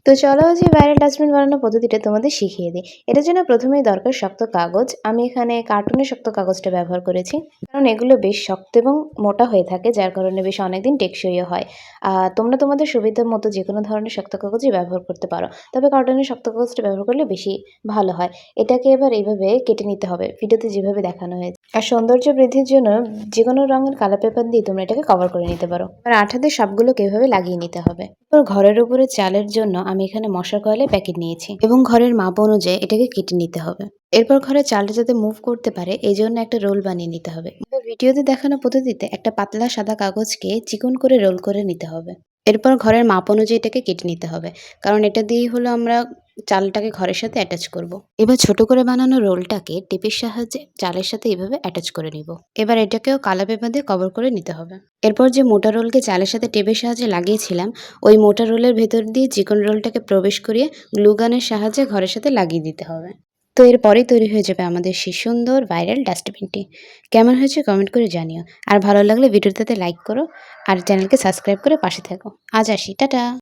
তো চলো আজ এই ভাইরাল ডাস্টবিন বানানোর পদ্ধতিটা তোমাদের শিখিয়ে দিই। এটার জন্য প্রথমেই দরকার শক্ত কাগজ। আমি এখানে কার্টুনের শক্ত কাগজটা ব্যবহার করেছি। কারণ এগুলো বেশ শক্ত এবং মোটা হয়ে থাকে, যার কারণে বেশ অনেকদিন টেকসইও হয়। তোমরা তোমাদের সুবিধা মতো যেকোনো ধরনের শক্ত কাগজই ব্যবহার করতে পারো। তবে কার্টুনের শক্ত কাগজটা ব্যবহার করলে বেশি ভালো হয়। এটাকে এবার এইভাবে কেটে নিতে হবে, ভিডিওতে যেভাবে দেখানো হয়েছে। আর সৌন্দর্য বৃদ্ধির জন্য যেকোনো রঙের কালার পেপার দিয়ে তোমরা এটাকে কভার করে নিতে পারো। এবার আঠা দিয়ে সবগুলোকে এভাবে লাগিয়ে নিতে হবে। এরপর ঘরের উপরে চালের জন্য আমি এখানে মশার কয়েলের প্যাকেট নিয়েছি এবং ঘরের মাপ অনুযায়ী এটাকে কেটে নিতে হবে। এরপর ঘরে চালটা যাতে মুভ করতে পারে এই জন্য একটা রোল বানিয়ে নিতে হবে। ভিডিওতে দেখানো পদ্ধতিতে একটা পাতলা সাদা কাগজকে চিকন করে রোল করে নিতে হবে। এরপর ঘরের মাপ অনুযায়ী এটাকে কেটে নিতে হবে, কারণ এটা দিয়েই হলো আমরা চালটাকে ঘরের সাথে অ্যাটাচ করব। এবার ছোট করে বানানো রোলটাকে টেপের সাহায্যে চালের সাথে এভাবে অ্যাটাচ করে নিব। এবার এটাকেও কালা পেপার দিয়ে কভার করে নিতে হবে। এরপর যে মোটা রোলকে চালের সাথে টেপের সাহায্যে লাগিয়েছিলাম, ওই মোটা রোলের ভেতর দিয়ে চিকন রোলটাকে প্রবেশ করিয়ে গ্লু গানের সাহায্যে ঘরের সাথে লাগিয়ে দিতে হবে। তো এরপরেই তৈরি হয়ে যাবে আমাদের সেই সুন্দর ভাইরাল ডাস্টবিনটি। কেমন হয়েছে কমেন্ট করে জানিও। আর ভালো লাগলে ভিডিওটাতে লাইক করো আর চ্যানেলকে সাবস্ক্রাইব করে পাশে থাকো। আজ আসি, টাটা।